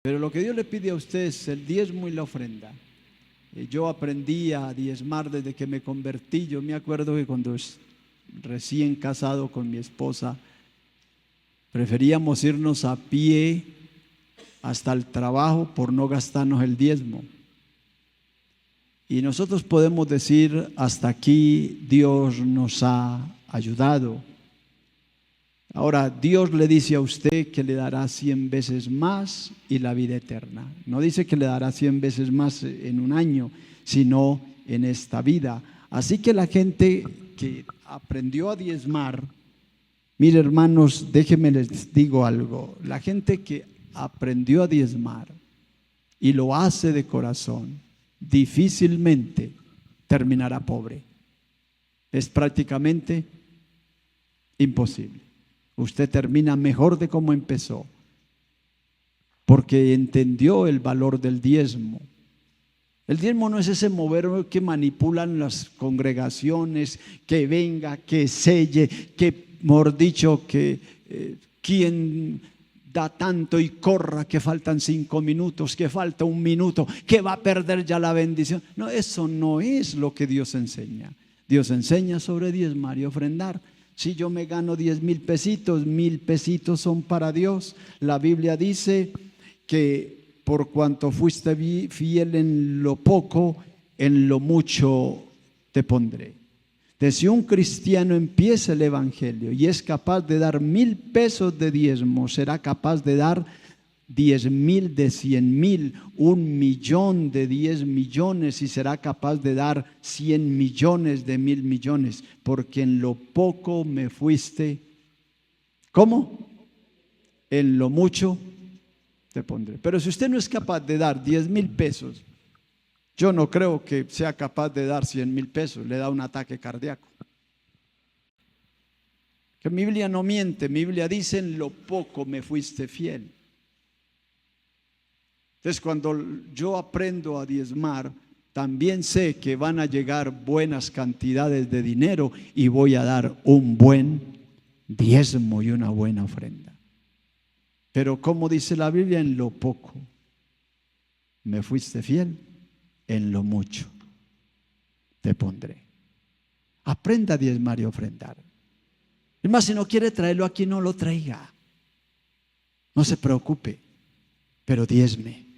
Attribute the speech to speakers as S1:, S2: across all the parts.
S1: Pero lo que Dios le pide a usted es el diezmo y la ofrenda. Yo aprendí a diezmar desde que me convertí. Yo me acuerdo que cuando recién casado con mi esposa, preferíamos irnos a pie hasta el trabajo por no gastarnos el diezmo. Y nosotros podemos decir, hasta aquí Dios nos ha ayudado. Ahora, Dios le dice a usted que le dará 100 veces más y la vida eterna. No dice que le dará 100 veces más en un año, sino en esta vida. Así que la gente que aprendió a diezmar, mire hermanos, déjenme les digo algo. La gente que aprendió a diezmar y lo hace de corazón, difícilmente terminará pobre. Es prácticamente imposible. Usted termina mejor de como empezó, porque entendió el valor del diezmo. El diezmo no es ese mover que manipulan las congregaciones, que venga, que selle, que, mejor dicho, que quien da tanto y corra, que faltan 5 minutos, que falta 1 minuto, que va a perder ya la bendición. No, eso no es lo que Dios enseña. Dios enseña sobre diezmar y ofrendar. Si yo me gano 10,000 pesitos, 1,000 pesitos son para Dios. La Biblia dice que por cuanto fuiste fiel en lo poco, en lo mucho te pondré. Si un cristiano empieza el evangelio y es capaz de dar 1,000 pesos de diezmo, será capaz de dar 10,000 de 100,000, 1,000,000 de 10 millones, y será capaz de dar 100 millones de 1,000 millones, porque en lo poco me fuiste, ¿cómo? En lo mucho te pondré. Pero si usted no es capaz de dar 10,000 pesos, yo no creo que sea capaz de dar 100,000 pesos, le da un ataque cardíaco. Que mi Biblia no miente, mi Biblia dice: en lo poco me fuiste fiel. Entonces, cuando yo aprendo a diezmar, también sé que van a llegar buenas cantidades de dinero y voy a dar un buen diezmo y una buena ofrenda. Pero como dice la Biblia, en lo poco me fuiste fiel, en lo mucho te pondré. Aprenda a diezmar y ofrendar. Es más, si no quiere traerlo aquí, no lo traiga. No se preocupe, pero diezme.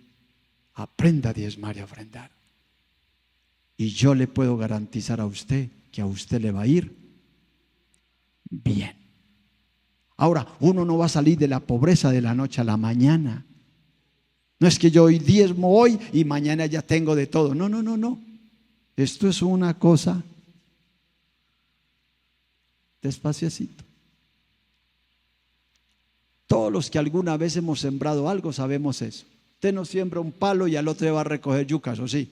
S1: Aprenda a diezmar y a ofrendar. Y yo le puedo garantizar a usted que a usted le va a ir bien. Ahora, uno no va a salir de la pobreza de la noche a la mañana. No es que yo hoy diezmo hoy y mañana ya tengo de todo. No, no, no, no. Esto es una cosa despaciecito. Todos los que alguna vez hemos sembrado algo sabemos eso. Usted no siembra un palo y al otro le va a recoger yucas, ¿o sí?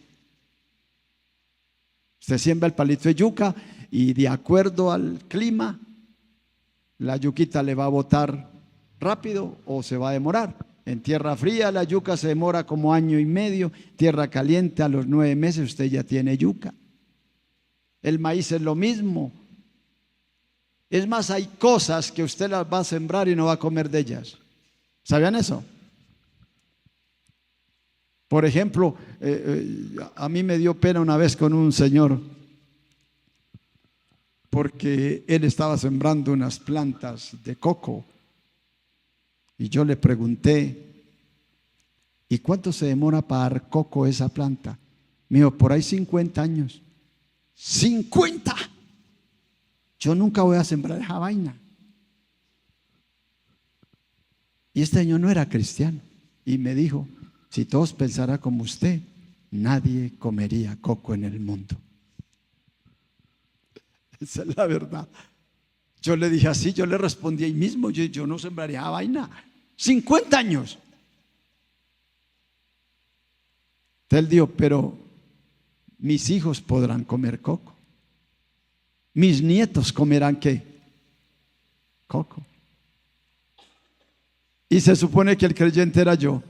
S1: Usted siembra el palito de yuca y de acuerdo al clima, la yuquita le va a botar rápido o se va a demorar. En tierra fría la yuca se demora como 1 año y medio, tierra caliente a los 9 meses usted ya tiene yuca. El maíz es lo mismo. Es más, hay cosas que usted las va a sembrar y no va a comer de ellas. ¿Sabían eso? Por ejemplo, a mí me dio pena una vez con un señor, porque él estaba sembrando unas plantas de coco y yo le pregunté: ¿y cuánto se demora para dar coco esa planta? Me dijo: por ahí 50 años. ¡50! Yo nunca voy a sembrar esa vaina. Y este señor no era cristiano y me dijo: si todos pensaran como usted, nadie comería coco en el mundo. Esa es la verdad. Yo le dije así, yo le respondí ahí mismo: yo no sembraría esa vaina. 50 años. Entonces él dijo: pero mis hijos podrán comer coco. Mis nietos comerán ¿qué? Coco. Y se supone que el creyente era yo.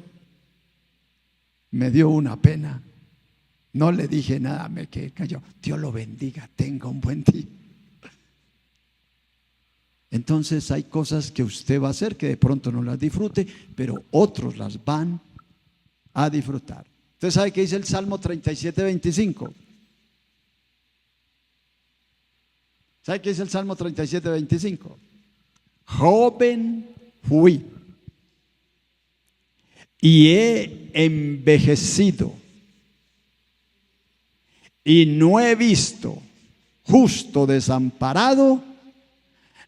S1: Me dio una pena. No le dije nada, me quedé callado. Dios lo bendiga, tenga un buen día. Entonces hay cosas que usted va a hacer que de pronto no las disfrute, pero otros las van a disfrutar. ¿Usted sabe qué dice el Salmo 37:25? ¿Sabe qué dice el Salmo 37:25? Joven fui y he envejecido y no he visto justo desamparado,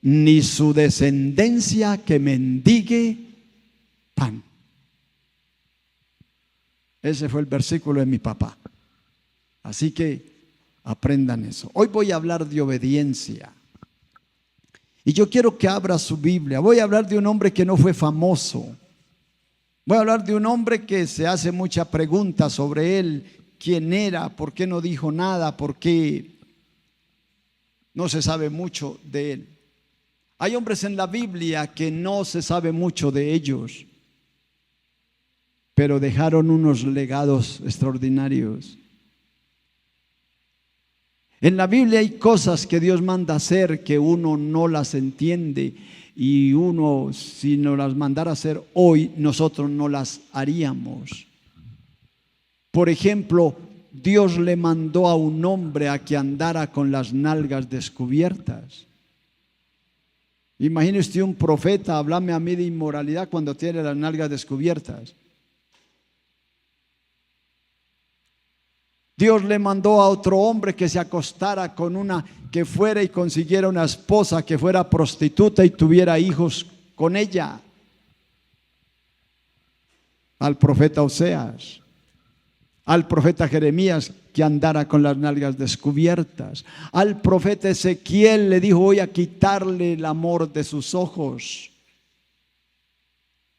S1: ni su descendencia que mendigue pan. Ese fue el versículo de mi papá. Así que aprendan eso. Hoy voy a hablar de obediencia. Y yo quiero que abra su Biblia. Voy a hablar de un hombre que no fue famoso. Voy a hablar de un hombre que se hace mucha pregunta sobre él. ¿Quién era? ¿Por qué no dijo nada? ¿Por qué no se sabe mucho de él? Hay hombres en la Biblia que no se sabe mucho de ellos, pero dejaron unos legados extraordinarios. En la Biblia hay cosas que Dios manda hacer que uno no las entiende, y uno, si nos las mandara hacer hoy, nosotros no las haríamos. Por ejemplo, Dios le mandó a un hombre a que andara con las nalgas descubiertas. Imagine usted un profeta, háblame a mí de inmoralidad cuando tiene las nalgas descubiertas. Dios le mandó a otro hombre que se acostara con una, que fuera y consiguiera una esposa que fuera prostituta y tuviera hijos con ella. Al profeta Oseas. Al profeta Jeremías, que andara con las nalgas descubiertas. Al profeta Ezequiel le dijo: voy a quitarle el amor de sus ojos.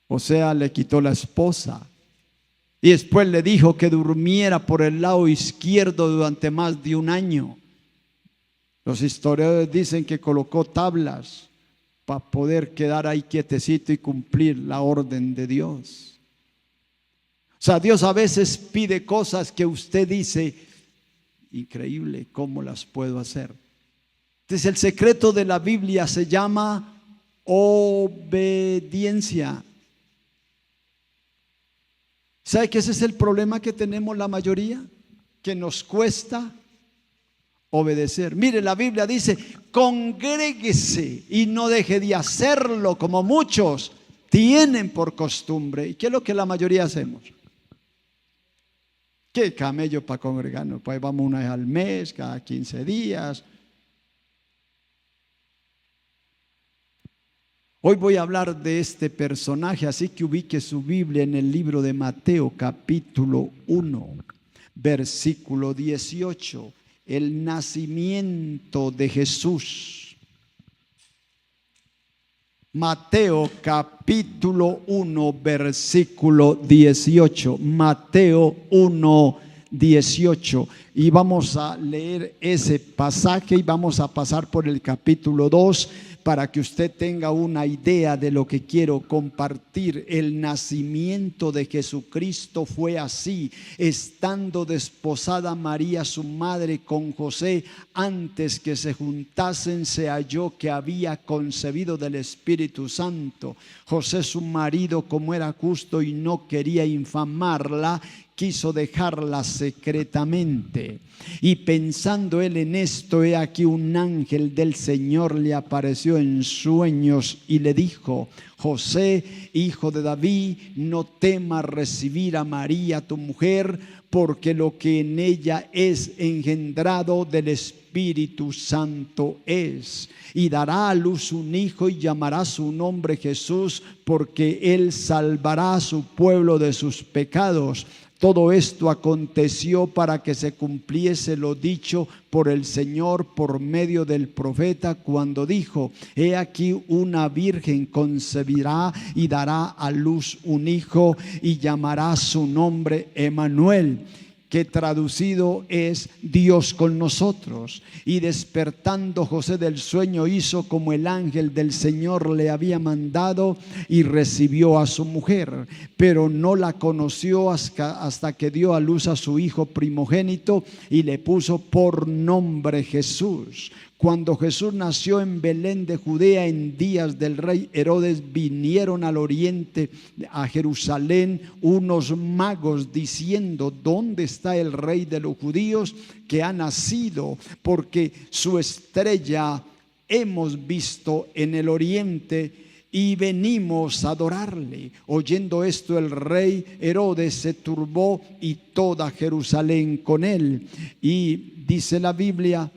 S1: Oseas le quitó la esposa. Y después le dijo que durmiera por el lado izquierdo durante más de un año. Los historiadores dicen que colocó tablas para poder quedar ahí quietecito y cumplir la orden de Dios. O sea, Dios a veces pide cosas que usted dice: increíble, ¿cómo las puedo hacer? Entonces, el secreto de la Biblia se llama obediencia. ¿Sabe que ese es el problema que tenemos la mayoría? Que nos cuesta obedecer. Mire, la Biblia dice: congréguese y no deje de hacerlo, como muchos tienen por costumbre. ¿Y qué es lo que la mayoría hacemos? ¿Qué camello para congregarnos? Pues vamos una vez al mes, cada 15 días. Hoy voy a hablar de este personaje, así que ubique su Biblia en el libro de Mateo, capítulo 1, versículo 18, el nacimiento de Jesús. Mateo, capítulo 1, versículo 18. Mateo 1, 18. Y vamos a leer ese pasaje y vamos a pasar por el capítulo 2 para que usted tenga una idea de lo que quiero compartir. El nacimiento de Jesucristo fue así: estando desposada María su madre con José, antes que se juntasen se halló que había concebido del Espíritu Santo. José su marido, como era justo y no quería infamarla, quiso dejarla secretamente. Y pensando él en esto, he aquí un ángel del Señor le apareció en sueños y le dijo: José, hijo de David, no temas recibir a María tu mujer, porque lo que en ella es engendrado del Espíritu Santo es. Y dará a luz un hijo y llamará su nombre Jesús, porque él salvará a su pueblo de sus pecados. Todo esto aconteció para que se cumpliese lo dicho por el Señor por medio del profeta, cuando dijo: he aquí una virgen concebirá y dará a luz un hijo y llamará su nombre Emmanuel, que traducido es Dios con nosotros. Y despertando José del sueño, hizo como el ángel del Señor le había mandado y recibió a su mujer, pero no la conoció hasta que dio a luz a su hijo primogénito y le puso por nombre Jesús. Cuando Jesús nació en Belén de Judea en días del rey Herodes, vinieron al oriente, a Jerusalén, unos magos diciendo: ¿dónde está el rey de los judíos que ha nacido? Porque su estrella hemos visto en el oriente y venimos a adorarle. Oyendo esto, el rey Herodes se turbó y toda Jerusalén con él. Y dice la Biblia: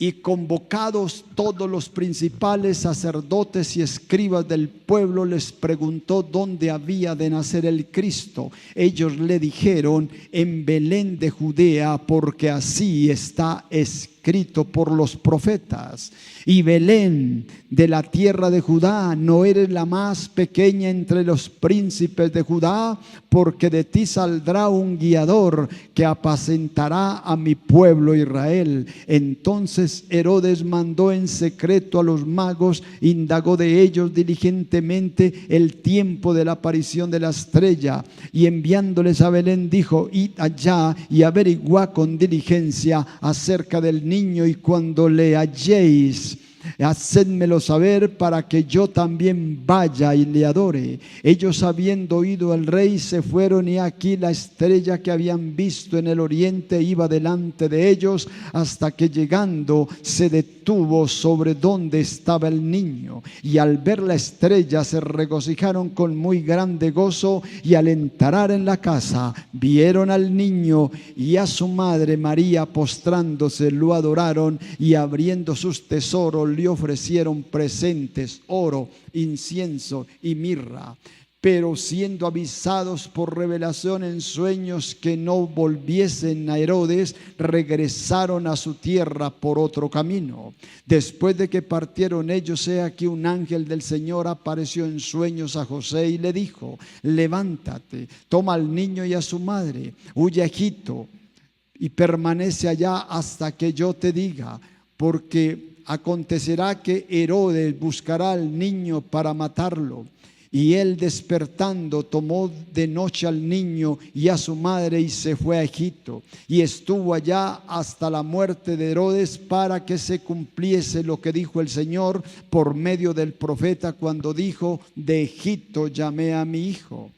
S1: y convocados todos los principales sacerdotes y escribas del pueblo, les preguntó dónde había de nacer el Cristo. Ellos le dijeron: en Belén de Judea, porque así está escrito por los profetas. Y Belén, de la tierra de Judá, no eres la más pequeña entre los príncipes de Judá, porque de ti saldrá un guiador que apacentará a mi pueblo Israel. Entonces Herodes mandó en secreto a los magos, indagó de ellos diligentemente el tiempo de la aparición de la estrella, y enviándoles a Belén dijo: id allá y averiguad con diligencia acerca del niño, y cuando le halléis, hacedmelo saber para que yo también vaya y le adore. Ellos, habiendo oído al rey, se fueron, y aquí la estrella que habían visto en el oriente iba delante de ellos, hasta que llegando se detuvo sobre donde estaba el niño. Y al ver la estrella se regocijaron con muy grande gozo, y al entrar en la casa vieron al niño y a su madre María postrándose, lo adoraron, y abriendo sus tesoros le ofrecieron presentes: oro, incienso y mirra. Pero siendo avisados por revelación en sueños que no volviesen a Herodes, regresaron a su tierra por otro camino. Después de que partieron ellos, he aquí un ángel del Señor apareció en sueños a José y le dijo: levántate, toma al niño y a su madre, huye a Egipto y permanece allá hasta que yo te diga, porque acontecerá que Herodes buscará al niño para matarlo. Y él, despertando, tomó de noche al niño y a su madre y se fue a Egipto, y estuvo allá hasta la muerte de Herodes, para que se cumpliese lo que dijo el Señor por medio del profeta, cuando dijo: de Egipto llamé a mi hijo.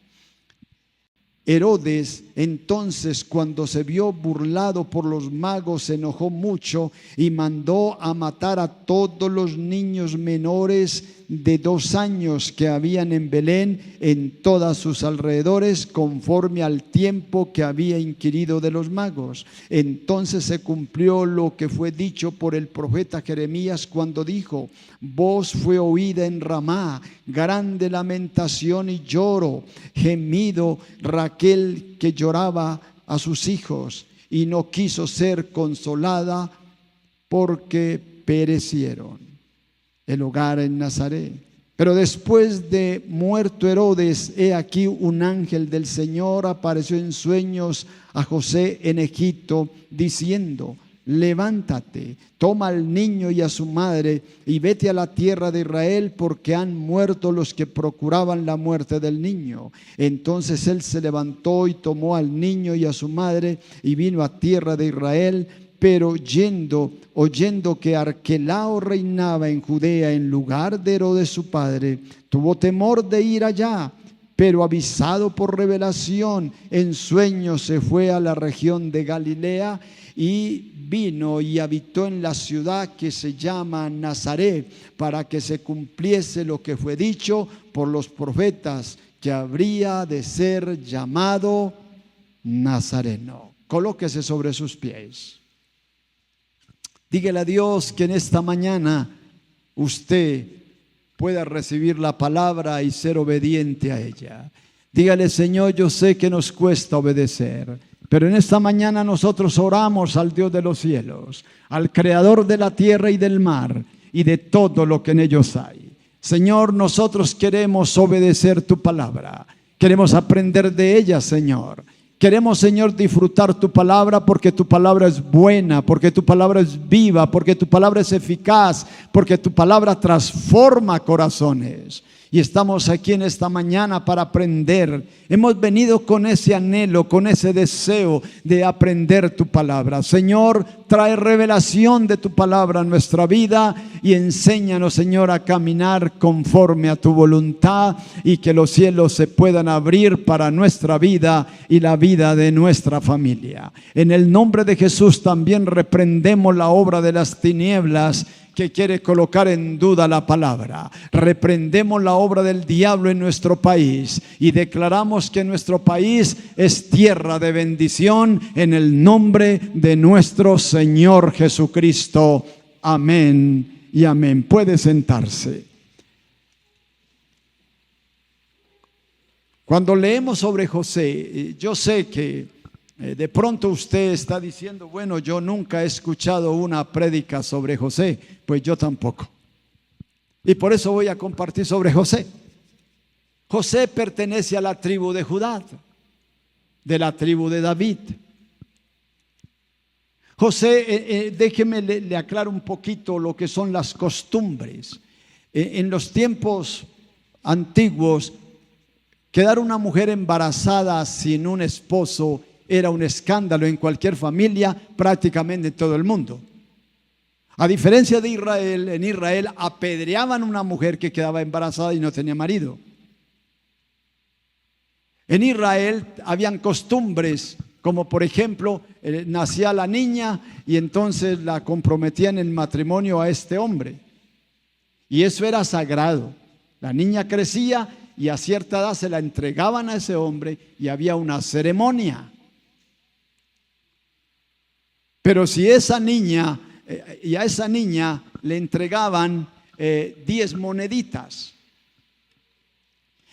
S1: Herodes entonces, cuando se vio burlado por los magos, se enojó mucho y mandó a matar a todos los niños menores de 2 años que habían en Belén, en todos sus alrededores, conforme al tiempo que había inquirido de los magos. Entonces se cumplió lo que fue dicho por el profeta Jeremías, cuando dijo: voz fue oída en Ramá, grande lamentación y lloro, gemido Raquel, que lloraba a sus hijos y no quiso ser consolada porque perecieron. El hogar en Nazaret. Pero después de muerto Herodes, he aquí un ángel del Señor apareció en sueños a José en Egipto, diciendo: levántate, toma al niño y a su madre y vete a la tierra de Israel, porque han muerto los que procuraban la muerte del niño. Entonces él se levantó y tomó al niño y a su madre y vino a tierra de Israel. Pero oyendo que Arquelao reinaba en Judea en lugar de Herodes su padre, tuvo temor de ir allá. Pero avisado por revelación en sueños, se fue a la región de Galilea y vino y habitó en la ciudad que se llama Nazaret, para que se cumpliese lo que fue dicho por los profetas, que habría de ser llamado Nazareno. Colóquese sobre sus pies. Dígale a Dios que en esta mañana usted pueda recibir la palabra y ser obediente a ella. Dígale: Señor, yo sé que nos cuesta obedecer, pero en esta mañana nosotros oramos al Dios de los cielos, al Creador de la tierra y del mar y de todo lo que en ellos hay. Señor, nosotros queremos obedecer tu palabra, queremos aprender de ella, Señor. Queremos, Señor, disfrutar tu palabra, porque tu palabra es buena, porque tu palabra es viva, porque tu palabra es eficaz, porque tu palabra transforma corazones. Y estamos aquí en esta mañana para aprender. Hemos venido con ese anhelo, con ese deseo de aprender tu palabra. Señor, trae revelación de tu palabra a nuestra vida y enséñanos, Señor, a caminar conforme a tu voluntad y que los cielos se puedan abrir para nuestra vida y la vida de nuestra familia. En el nombre de Jesús también reprendemos la obra de las tinieblas que quiere colocar en duda la palabra. Reprendemos la obra del diablo en nuestro país y declaramos que nuestro país es tierra de bendición en el nombre de nuestro Señor Jesucristo. Amén y amén. Puede sentarse. Cuando leemos sobre José, yo sé que de pronto usted está diciendo, bueno, yo nunca he escuchado una prédica sobre José. Pues yo tampoco. Y por eso voy a compartir sobre José. José pertenece a la tribu de Judá, de la tribu de David. José, déjeme le aclaro un poquito lo que son las costumbres. En los tiempos antiguos, quedar una mujer embarazada sin un esposo era un escándalo en cualquier familia, prácticamente en todo el mundo. A diferencia de Israel, en Israel apedreaban a una mujer que quedaba embarazada y no tenía marido. En Israel habían costumbres, como por ejemplo, nacía la niña y entonces la comprometían en matrimonio a este hombre. Y eso era sagrado. La niña crecía y a cierta edad se la entregaban a ese hombre y había una ceremonia. Pero si esa niña, y a esa niña le entregaban 10 moneditas.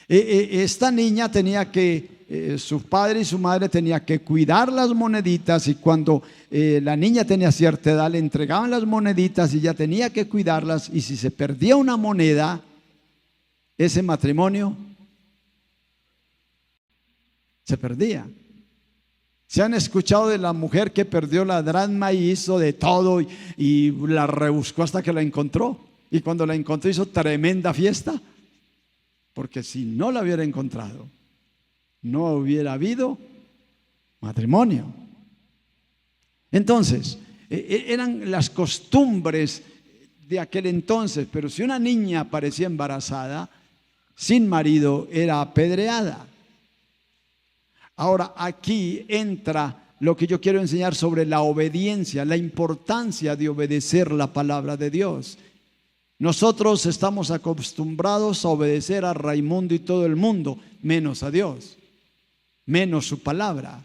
S1: Esta niña tenía que, su padre y su madre tenían que cuidar las moneditas, y cuando la niña tenía cierta edad le entregaban las moneditas y ella tenía que cuidarlas, y si se perdía una moneda, ese matrimonio se perdía. ¿Se han escuchado de la mujer que perdió la dracma y hizo de todo y la rebuscó hasta que la encontró? Y cuando la encontró hizo tremenda fiesta. Porque si no la hubiera encontrado, no hubiera habido matrimonio. Entonces, eran las costumbres de aquel entonces. Pero si una niña aparecía embarazada, sin marido, era apedreada. Ahora aquí entra lo que yo quiero enseñar sobre la obediencia, la importancia de obedecer la palabra de Dios. Nosotros estamos acostumbrados a obedecer a Raimundo y todo el mundo, menos a Dios, menos su palabra.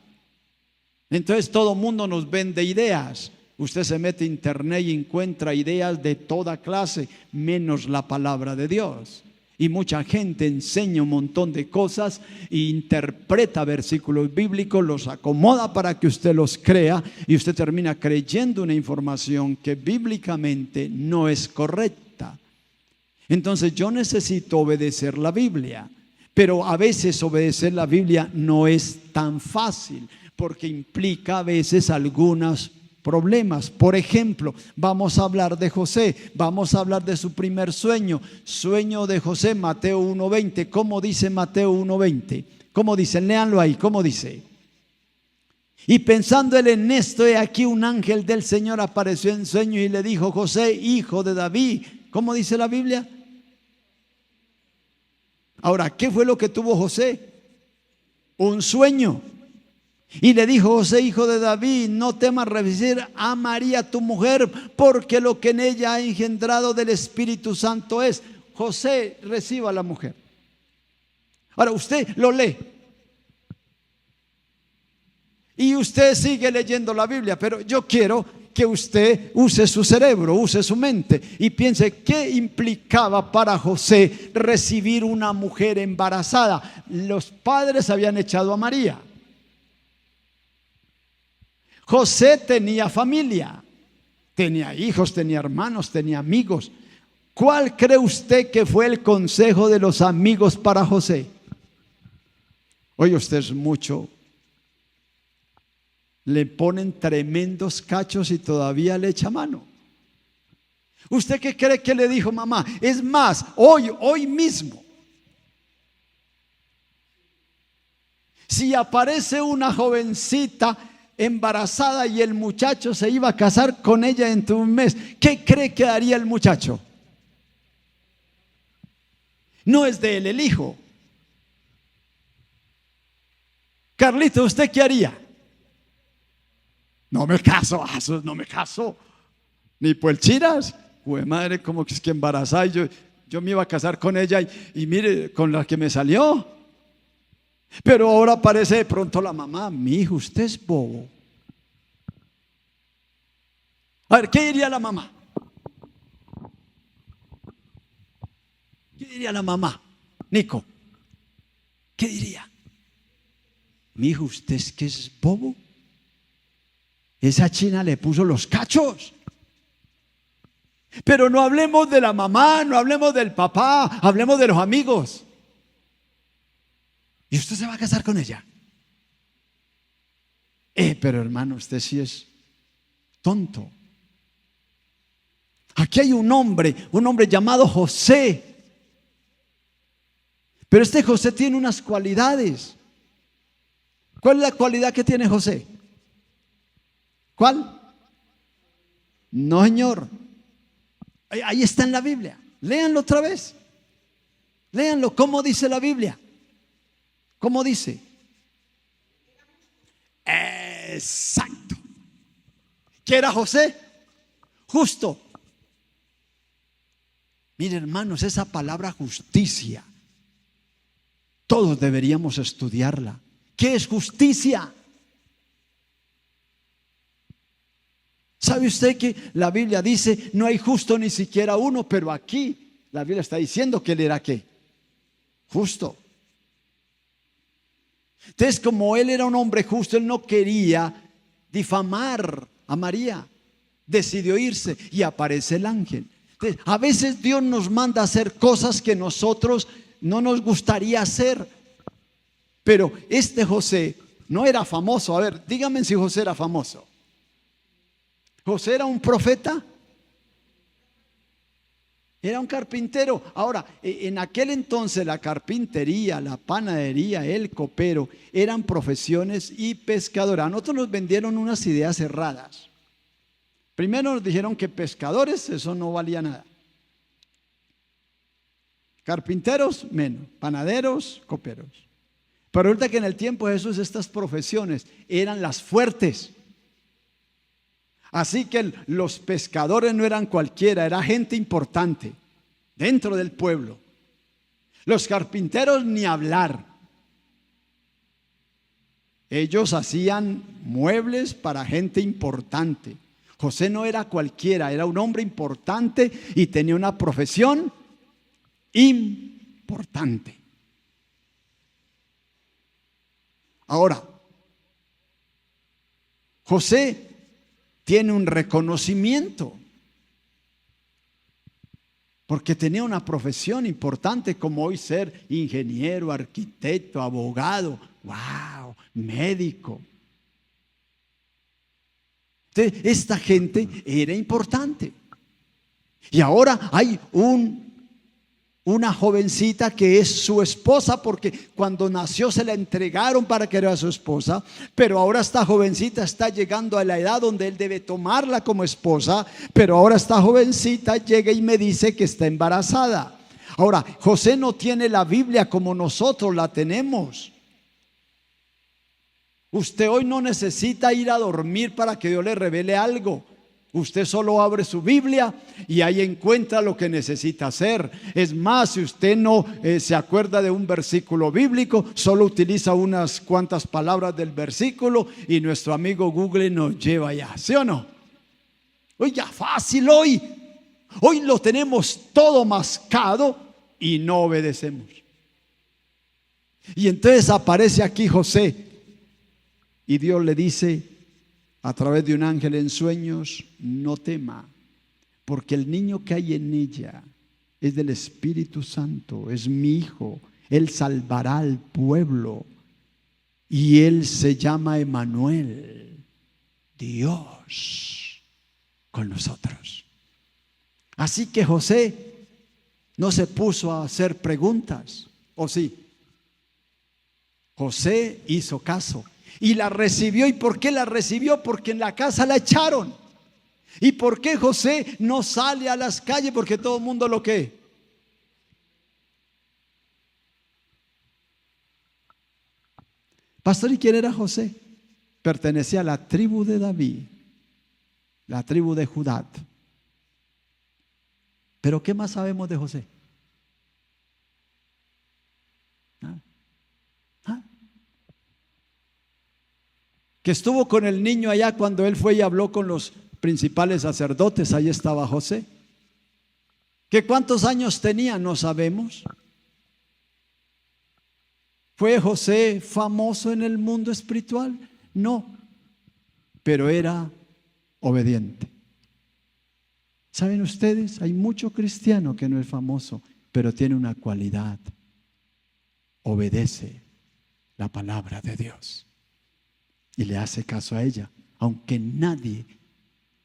S1: Entonces todo el mundo nos vende ideas. Usted se mete a internet y encuentra ideas de toda clase, menos la palabra de Dios. Y mucha gente enseña un montón de cosas e interpreta versículos bíblicos, los acomoda para que usted los crea, y usted termina creyendo una información que bíblicamente no es correcta. Entonces yo necesito obedecer la Biblia, pero a veces obedecer la Biblia no es tan fácil, porque implica a veces algunos problemas. Por ejemplo, vamos a hablar de José, vamos a hablar de su primer sueño de José, Mateo 1:20. ¿Cómo dice Mateo 1:20? ¿Cómo dice? Léanlo ahí, ¿cómo dice? Y pensando él en esto, he aquí un ángel del Señor apareció en sueño y le dijo: José, hijo de David. ¿Cómo dice la Biblia? Ahora, ¿qué fue lo que tuvo José? Un sueño. Y le dijo: José, hijo de David, no temas recibir a María tu mujer, porque lo que en ella ha engendrado del Espíritu Santo es. José, reciba a la mujer. Ahora usted lo lee y usted sigue leyendo la Biblia, pero yo quiero que usted use su cerebro, use su mente y piense qué implicaba para José recibir una mujer embarazada. Los padres habían echado a María. José tenía familia, tenía hijos, tenía hermanos, tenía amigos. ¿Cuál cree usted que fue el consejo de los amigos para José? Oye, usted es mucho. Le ponen tremendos cachos y todavía le echa mano. ¿Usted qué cree que le dijo mamá? Es más, hoy mismo, Si aparece una jovencita embarazada y el muchacho se iba a casar con ella dentro de un mes, ¿qué cree que haría el muchacho? No es de él el hijo. Carlito, ¿usted qué haría? No me caso, no me caso. Ni por el chiras. Jue madre, como que es que embarazada y yo me iba a casar con ella y mire, con la que me salió. Pero ahora aparece de pronto la mamá. Mi hijo, usted es bobo. A ver, ¿qué diría la mamá? ¿Qué diría la mamá? Nico, ¿qué diría? Mi hijo, ¿usted es que es bobo? Esa china le puso los cachos. Pero no hablemos de la mamá, no hablemos del papá, hablemos de los amigos. ¿Y usted se va a casar con ella? Pero hermano, usted sí es tonto. Aquí hay un hombre llamado José. Pero este José tiene unas cualidades. ¿Cuál es la cualidad que tiene José? ¿Cuál? No, señor. Ahí está en la Biblia. Léanlo otra vez. Léanlo. ¿Cómo dice la Biblia? ¿Cómo dice? Exacto. ¿Qué era José? Justo. Mire, hermanos, esa palabra justicia, todos deberíamos estudiarla. ¿Qué es justicia? ¿Sabe usted que la Biblia dice no hay justo ni siquiera uno? Pero aquí la Biblia está diciendo que él era ¿qué? Justo. Entonces, como él era un hombre justo, él no quería difamar a María. Decidió irse y aparece el ángel. Entonces, a veces Dios nos manda a hacer cosas que nosotros no nos gustaría hacer. Pero este José no era famoso. A ver, díganme si José era famoso. ¿José era un profeta? Era un carpintero. Ahora, en aquel entonces la carpintería, la panadería, el copero eran profesiones y pescadores. A nosotros nos vendieron unas ideas erradas. Primero nos dijeron que pescadores, eso no valía nada. Carpinteros, menos. Panaderos, coperos. Pero resulta que en el tiempo de Jesús estas profesiones eran las fuertes. Así que los pescadores no eran cualquiera, era gente importante dentro del pueblo. Los carpinteros ni hablar. Ellos hacían muebles para gente importante. José no era cualquiera, era un hombre importante y tenía una profesión importante. Ahora, José tiene un reconocimiento porque tenía una profesión importante como hoy ser ingeniero, arquitecto, abogado, wow, médico. Entonces, esta gente era importante. Y ahora hay una jovencita que es su esposa, porque cuando nació se la entregaron para que era su esposa, pero ahora esta jovencita está llegando a la edad donde él debe tomarla como esposa, pero ahora esta jovencita llega y me dice que está embarazada. Ahora, José no tiene la Biblia como nosotros la tenemos. Usted hoy no necesita ir a dormir para que Dios le revele algo. Usted solo abre su Biblia y ahí encuentra lo que necesita hacer. Es más, si usted no se acuerda de un versículo bíblico, solo utiliza unas cuantas palabras del versículo y nuestro amigo Google nos lleva allá, ¿sí o no? Oiga, fácil hoy. Hoy lo tenemos todo mascado y no obedecemos. Y entonces aparece aquí José y Dios le dice a través de un ángel en sueños: no tema, porque el niño que hay en ella es del Espíritu Santo, es mi hijo, él salvará al pueblo y él se llama Emmanuel, Dios con nosotros. Así que José no se puso a hacer preguntas, ¿o sí? José hizo caso y la recibió. ¿Y por qué la recibió? Porque en la casa la echaron. ¿Y por qué José no sale a las calles? Porque todo el mundo lo que. Pastor, ¿y quién era José? Pertenecía a la tribu de David, la tribu de Judá. Pero ¿qué más sabemos de José? ¿Ah? ¿Ah? Que estuvo con el niño allá cuando él fue y habló con los principales sacerdotes, ahí estaba José. ¿Qué cuántos años tenía? No sabemos. ¿Fue José famoso en el mundo espiritual? No, pero era obediente. ¿Saben ustedes? Hay mucho cristiano que no es famoso, pero tiene una cualidad: obedece la palabra de Dios y le hace caso a ella, aunque nadie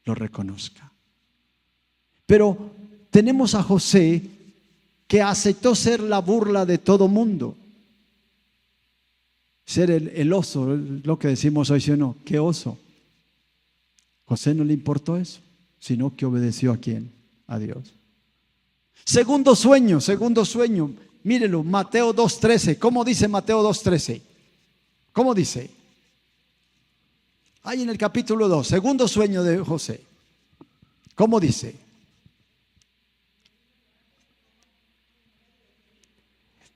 S1: lo reconozca. Pero tenemos a José, que aceptó ser la burla de todo mundo, ser el oso, lo que decimos hoy, ¿sí o no? ¿Qué oso? José no le importó eso, sino que obedeció ¿a quién? A Dios. Segundo sueño, mírelo, Mateo 2:13. ¿Cómo dice Mateo 2:13? ¿Cómo dice? Ahí en el capítulo 2, segundo sueño de José. ¿Cómo dice?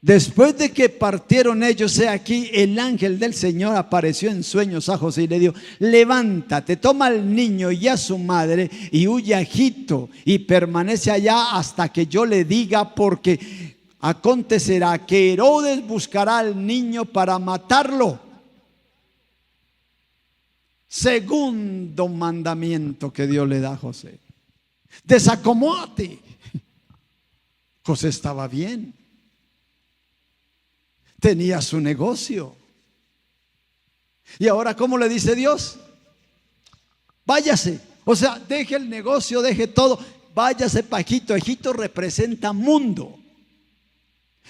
S1: Después de que partieron ellos, he aquí, el ángel del Señor apareció en sueños a José y le dijo: levántate, toma al niño y a su madre y huye a Egipto y permanece allá hasta que yo le diga, porque acontecerá que Herodes buscará al niño para matarlo. Segundo mandamiento que Dios le da a José: desacomódate. José estaba bien, tenía su negocio. Y ahora, ¿cómo le dice Dios? Váyase. O sea, deje el negocio, deje todo, váyase para Egipto. Egipto representa mundo.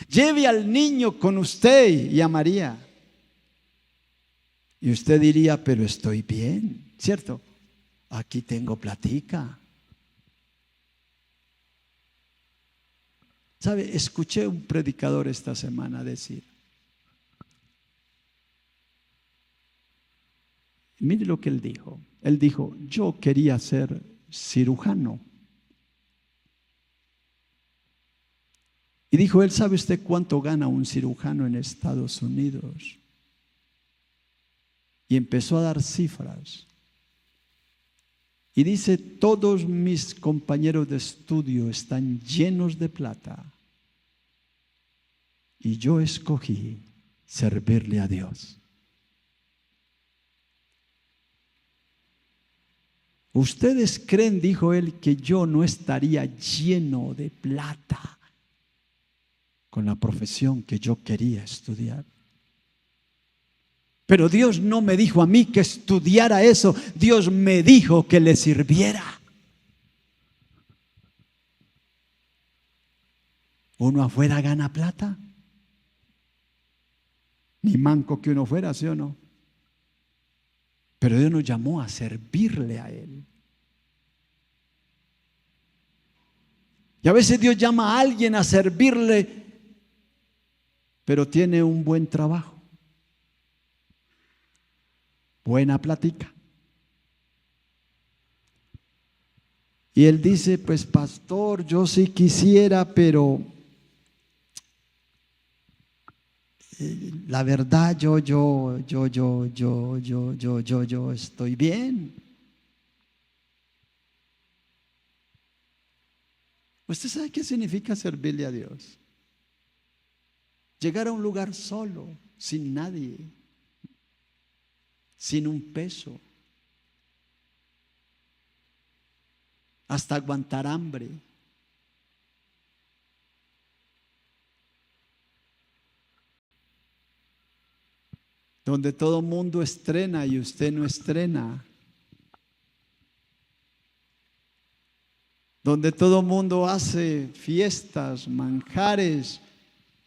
S1: Lleve al niño con usted y a María. Y usted diría: pero estoy bien, ¿cierto? Aquí tengo platica. ¿Sabe? Escuché un predicador esta semana decir, mire lo que él dijo. Él dijo: yo quería ser cirujano. Y dijo él: ¿sabe usted cuánto gana un cirujano en Estados Unidos? Y empezó a dar cifras. Y dice: todos mis compañeros de estudio están llenos de plata. Y yo escogí servirle a Dios. ¿Ustedes creen, dijo él, que yo no estaría lleno de plata con la profesión que yo quería estudiar? Pero Dios no me dijo a mí que estudiara eso. Dios me dijo que le sirviera. ¿Uno afuera gana plata? Ni manco que uno fuera, ¿sí o no? Pero Dios nos llamó a servirle a Él. Y a veces Dios llama a alguien a servirle, pero tiene un buen trabajo, buena plática. Y él dice: pues pastor, yo sí quisiera, pero la verdad yo estoy bien. ¿Usted sabe qué significa servirle a Dios? Llegar a un lugar solo, sin nadie, sin un peso, hasta aguantar hambre. Donde todo mundo estrena y usted no estrena. Donde todo mundo hace fiestas, manjares,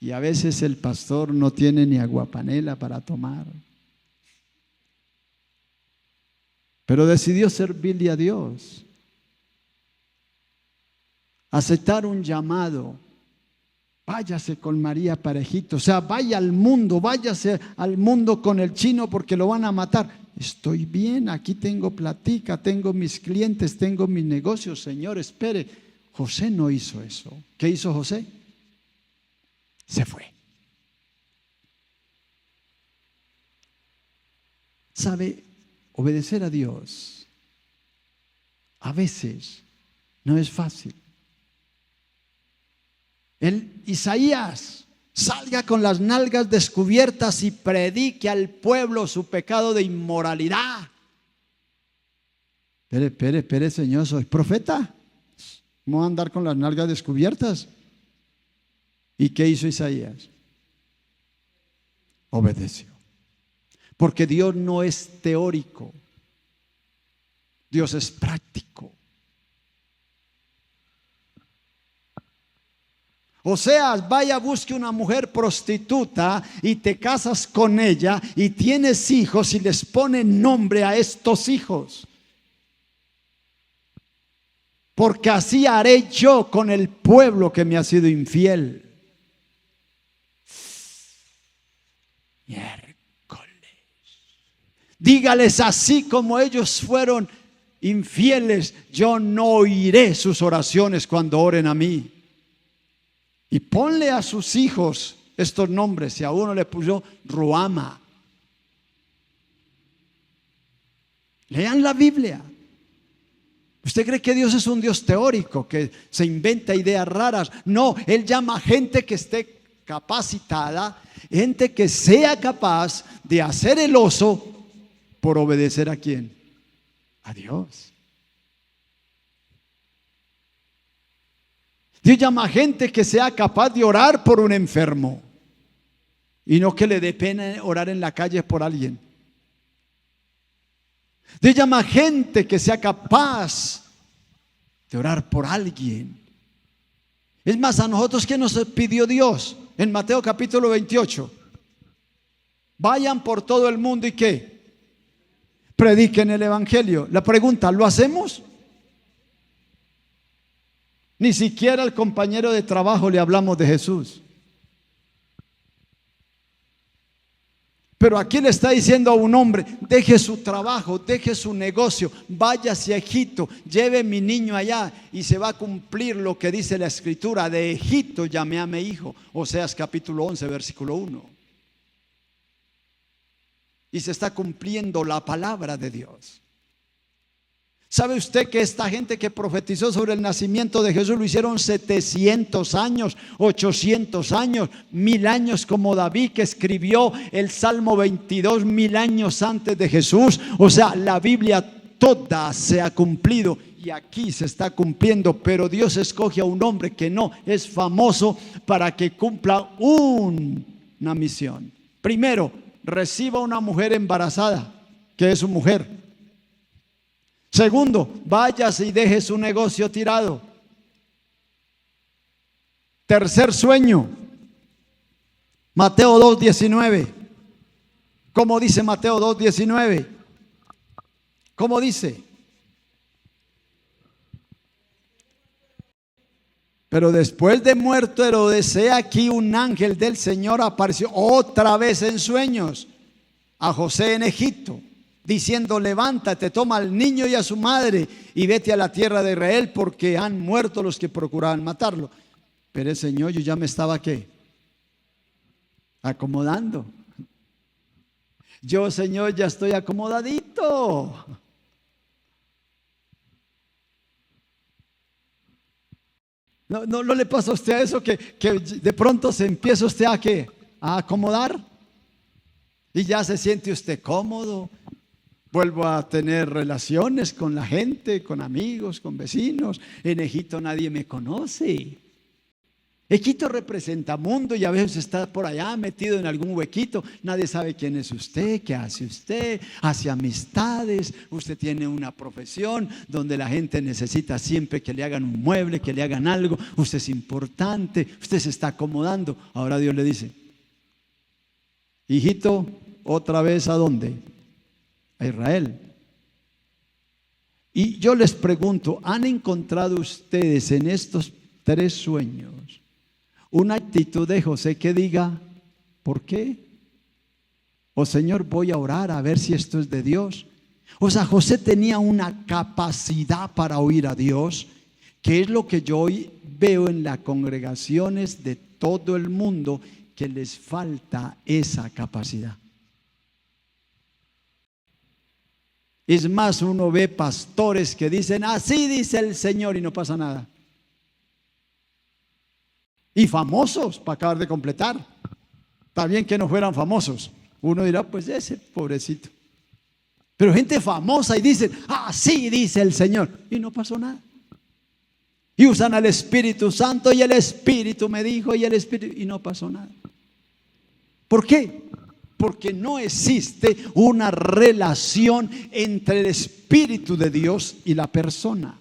S1: Y a veces el pastor no tiene ni aguapanela para tomar. Pero decidió servirle a Dios. Aceptar un llamado. Váyase con María para Egipto. O sea, vaya al mundo, váyase al mundo con el chino porque lo van a matar. Estoy bien, aquí tengo platica, tengo mis clientes, tengo mis negocios. Señor, espere. José no hizo eso. ¿Qué hizo José? Se fue. ¿Sabe? Obedecer a Dios a veces no es fácil. Isaías, salga con las nalgas descubiertas y predique al pueblo su pecado de inmoralidad. Espere, Señor, soy profeta. ¿Cómo voy a andar con las nalgas descubiertas? ¿Y qué hizo Isaías? Obedeció. Porque Dios no es teórico, Dios es práctico. Oseas, vaya, busque una mujer prostituta y te casas con ella y tienes hijos y les pones nombre a estos hijos. Porque así haré yo con el pueblo que me ha sido infiel. Miércoles. Dígales, así como ellos fueron infieles, yo no oiré sus oraciones cuando oren a mí. Y ponle a sus hijos estos nombres. Si a uno le puso Ruama. Lean la Biblia. ¿Usted cree que Dios es un Dios teórico que se inventa ideas raras? No, Él llama a gente que esté capacitada, gente que sea capaz de hacer el oso por obedecer ¿a quién? A Dios. Dios llama a gente que sea capaz de orar por un enfermo y no que le dé pena orar en la calle por alguien. Dios llama a gente que sea capaz de orar por alguien. Es más, a nosotros, ¿qué nos pidió Dios? En Mateo capítulo 28. Vayan por todo el mundo y ¿qué? Prediquen el evangelio. La pregunta, ¿lo hacemos? Ni siquiera al compañero de trabajo le hablamos de Jesús. Pero aquí le está diciendo a un hombre, deje su trabajo, deje su negocio, vaya hacia Egipto, lleve mi niño allá y se va a cumplir lo que dice la escritura: de Egipto llamé a mi hijo. Oseas capítulo 11, versículo 1. Y se está cumpliendo la palabra de Dios. ¿Sabe usted que esta gente que profetizó sobre el nacimiento de Jesús lo hicieron 700 años, 800 años, 1000 años, como David, que escribió el Salmo 22 1000 años antes de Jesús? O sea, la Biblia toda se ha cumplido y aquí se está cumpliendo, pero Dios escoge a un hombre que no es famoso para que cumpla una misión. Primero, reciba una mujer embarazada, que es su mujer. Segundo, váyase y deje su negocio tirado. Tercer sueño, Mateo 2:19. ¿Cómo dice Mateo 2:19? ¿Cómo dice? Pero después de muerto Herodes, he aquí un ángel del Señor apareció otra vez en sueños a José en Egipto, diciendo: levántate, toma al niño y a su madre y vete a la tierra de Israel, porque han muerto los que procuraban matarlo. Pero el Señor, yo ya me estaba ¿qué? Acomodando. Yo, Señor, ya estoy acomodadito. No le pasa a usted eso que de pronto se empieza usted a ¿qué? A acomodar y ya se siente usted cómodo. Vuelvo a tener relaciones con la gente, con amigos, con vecinos. En Egipto nadie me conoce. Egipto representa mundo y a veces está por allá metido en algún huequito. Nadie sabe quién es usted, qué usted, hace amistades. Usted tiene una profesión donde la gente necesita siempre que le hagan un mueble, que le hagan algo. Usted es importante, usted se está acomodando. Ahora Dios le dice: hijito, otra vez, ¿a dónde? A Israel. Y yo les pregunto, ¿han encontrado ustedes en estos 3 sueños una actitud de José que diga: ¿por qué? O Señor, voy a orar a ver si esto es de Dios? O sea, José tenía una capacidad para oír a Dios, que es lo que yo hoy veo en las congregaciones de todo el mundo, que les falta esa capacidad. Es más, uno ve pastores que dicen: así dice el Señor, y no pasa nada. Y famosos, para acabar de completar. Está bien que no fueran famosos. Uno dirá: pues ese pobrecito. Pero gente famosa y dicen: así dice el Señor, y no pasó nada. Y usan al Espíritu Santo, y el Espíritu me dijo, y el Espíritu, y no pasó nada. ¿Por qué? Porque no existe una relación entre el Espíritu de Dios y la persona.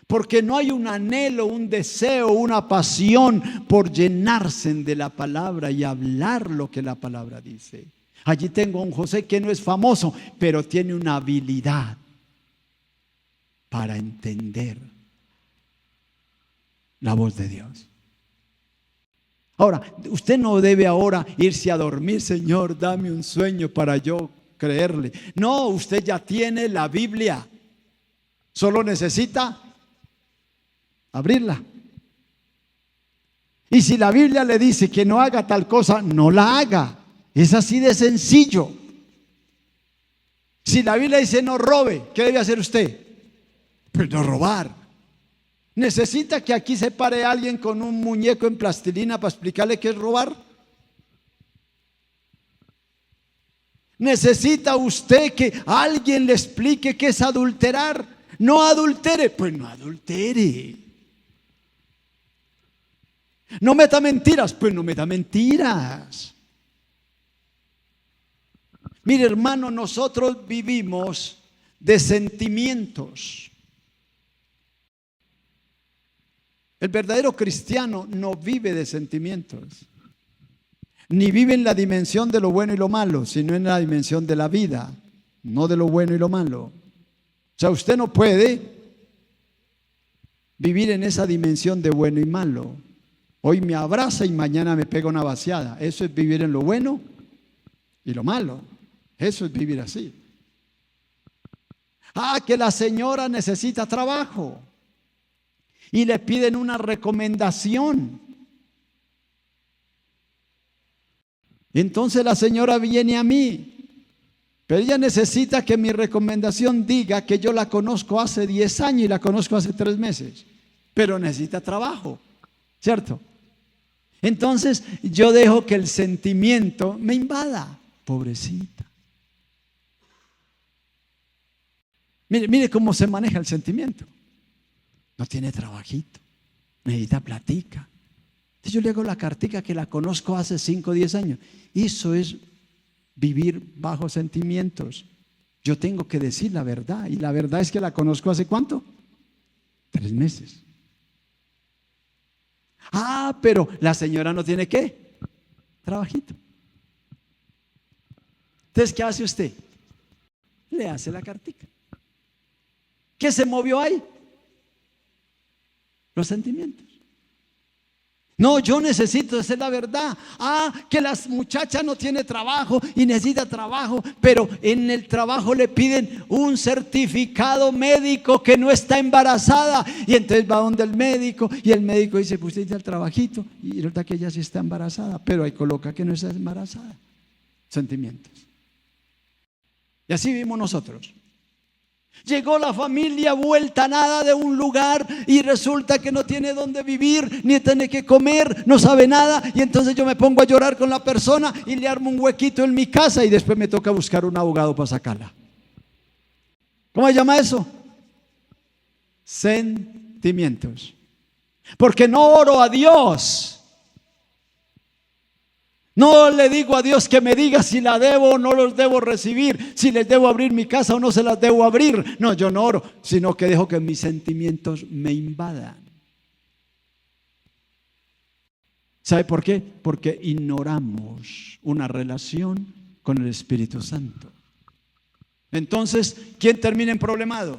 S1: Porque no hay un anhelo, un deseo, una pasión por llenarse de la palabra y hablar lo que la palabra dice. Allí tengo a un José que no es famoso, pero tiene una habilidad para entender la voz de Dios. Ahora, usted no debe ahora irse a dormir: Señor, dame un sueño para yo creerle. No, usted ya tiene la Biblia. Solo necesita abrirla. Y si la Biblia le dice que no haga tal cosa, no la haga. Es así de sencillo. Si la Biblia dice no robe, ¿qué debe hacer usted? Pues no robar. ¿Necesita que aquí se pare alguien con un muñeco en plastilina para explicarle qué es robar? ¿Necesita usted que alguien le explique qué es adulterar? No adultere, pues no adultere. No meta mentiras, pues no meta mentiras. Mire, hermano, nosotros vivimos de sentimientos. El verdadero cristiano no vive de sentimientos, ni vive en la dimensión de lo bueno y lo malo, sino en la dimensión de la vida, no de lo bueno y lo malo. O sea, usted no puede vivir en esa dimensión de bueno y malo. Hoy me abraza y mañana me pega una vaciada. Eso es vivir en lo bueno y lo malo. Eso es vivir así. Que la señora necesita trabajo y le piden una recomendación. Entonces la señora viene a mí, pero ella necesita que mi recomendación diga que yo la conozco hace 10 años y la conozco hace 3 meses, pero necesita trabajo, ¿cierto? Entonces yo dejo que el sentimiento me invada. Pobrecita. Mire cómo se maneja el sentimiento. No tiene trabajito, necesita platica. Entonces yo le hago la cartica que la conozco hace 5 o 10 años. Eso es vivir bajo sentimientos. Yo tengo que decir la verdad, y la verdad es que la conozco hace ¿cuánto? 3 meses. Pero la señora no tiene ¿qué? Trabajito. Entonces, ¿qué hace usted? Le hace la cartica. ¿Qué se movió ahí? Los sentimientos. No, yo necesito hacer la verdad. Que la muchacha no tiene trabajo y necesita trabajo, pero en el trabajo le piden un certificado médico que no está embarazada. Y entonces va donde el médico, y el médico dice: pues usted tiene el trabajito, y resulta que ella sí está embarazada, pero ahí coloca que no está embarazada. Sentimientos. Y así vivimos nosotros. Llegó la familia vuelta a nada de un lugar y resulta que no tiene dónde vivir, ni tiene que comer, no sabe nada, y entonces yo me pongo a llorar con la persona y le armo un huequito en mi casa y después me toca buscar un abogado para sacarla. ¿Cómo se llama eso? Sentimientos. sentimientos. Porque no oro a Dios. No le digo a Dios que me diga si la debo o no los debo recibir, si les debo abrir mi casa o no se las debo abrir. No, yo no oro, sino que dejo que mis sentimientos me invadan. ¿Sabe por qué? Porque ignoramos una relación con el Espíritu Santo. Entonces, ¿quién termina en problemado?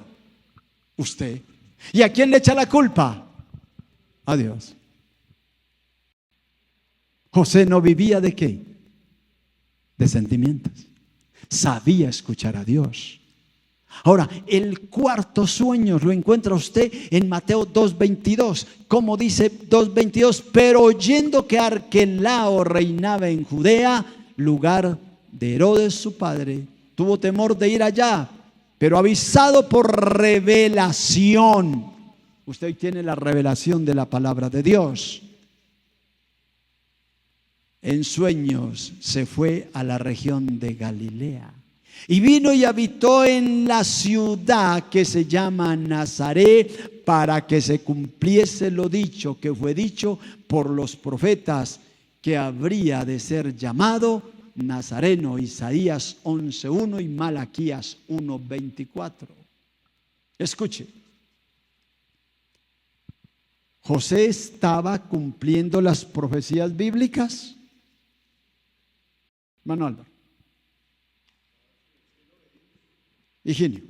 S1: Usted. ¿Y a quién le echa la culpa? A Dios. José no vivía ¿de qué? De sentimientos. Sabía escuchar a Dios. Ahora, el cuarto sueño lo encuentra usted en Mateo 2:22. ¿Cómo dice 2:22? Pero oyendo que Arquelao reinaba en Judea, lugar de Herodes su padre, tuvo temor de ir allá, pero avisado por revelación. Usted tiene la revelación de la palabra de Dios. En sueños se fue a la región de Galilea y vino y habitó en la ciudad que se llama Nazaret, para que se cumpliese lo dicho, que fue dicho por los profetas, que habría de ser llamado Nazareno. Isaías 11:1 y Malaquías 1:24. Escuche. José estaba cumpliendo las profecías bíblicas. Hermano Álvaro. Higinio.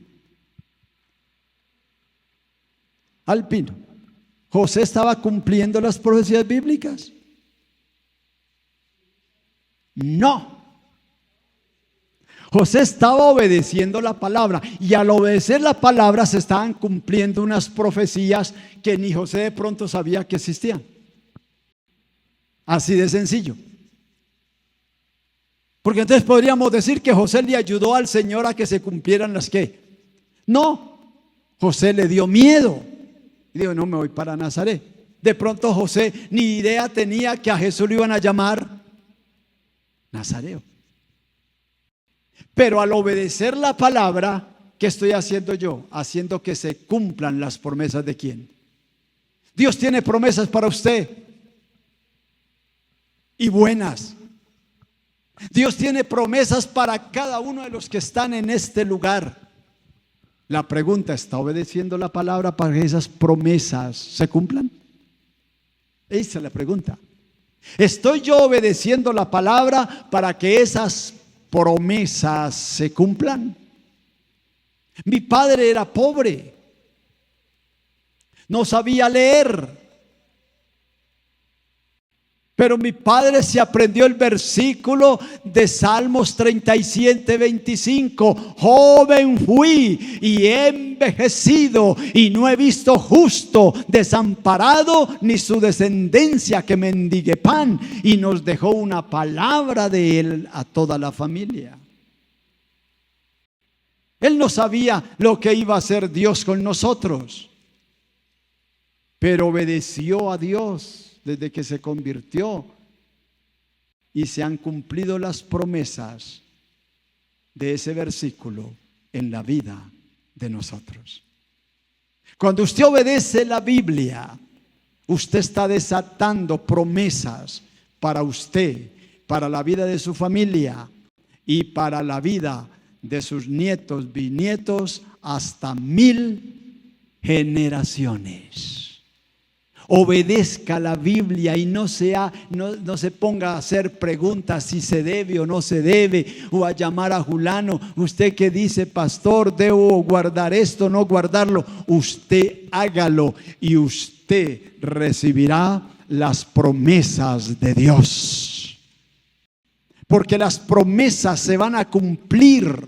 S1: Alpino. ¿José estaba cumpliendo las profecías bíblicas? No. José estaba obedeciendo la palabra, y al obedecer la palabra se estaban cumpliendo unas profecías que ni José de pronto sabía que existían. Así de sencillo. Porque entonces podríamos decir que José le ayudó al Señor a que se cumplieran las que. No, José le dio miedo y dijo: no, me voy para Nazaret. De pronto José ni idea tenía que a Jesús lo iban a llamar Nazareo. Pero al obedecer la palabra, ¿qué estoy haciendo yo? Haciendo que se cumplan las promesas de ¿quién? Dios tiene promesas para usted, y buenas. Dios tiene promesas para cada uno de los que están en este lugar. La pregunta: ¿está obedeciendo la palabra para que esas promesas se cumplan? Esa es la pregunta. ¿Estoy yo obedeciendo la palabra para que esas promesas se cumplan? Mi padre era pobre, no sabía leer, pero mi padre se aprendió el versículo de Salmos 37:25. Joven fui y he envejecido, y no he visto justo desamparado, ni su descendencia que mendigue pan. Y nos dejó una palabra de él a toda la familia. Él no sabía lo que iba a hacer Dios con nosotros, pero obedeció a Dios desde que se convirtió, y se han cumplido las promesas de ese versículo en la vida de nosotros. Cuando usted obedece la Biblia, usted está desatando promesas para usted, para la vida de su familia y para la vida de sus nietos, bisnietos, hasta 1000 generaciones. Obedezca la Biblia y no se ponga a hacer preguntas si se debe o no se debe, o a llamar a fulano. Usted que dice: pastor, ¿debo guardar esto o no guardarlo? Usted hágalo y usted recibirá las promesas de Dios, porque las promesas se van a cumplir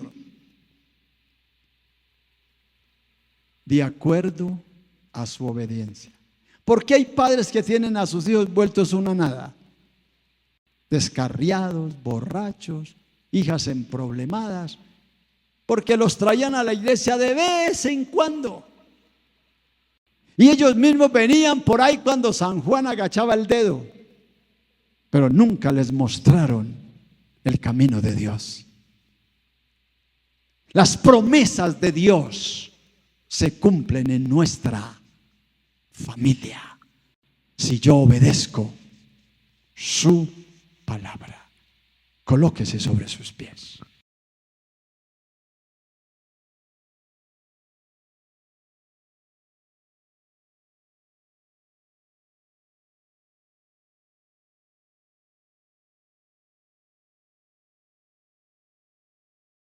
S1: de acuerdo a su obediencia. ¿Por qué hay padres que tienen a sus hijos vueltos una nada? Descarriados, borrachos, hijas emproblemadas, porque los traían a la iglesia de vez en cuando. Y ellos mismos venían por ahí cuando San Juan agachaba el dedo, pero nunca les mostraron el camino de Dios. Las promesas de Dios se cumplen en nuestra familia si yo obedezco su palabra. Colóquese sobre sus pies.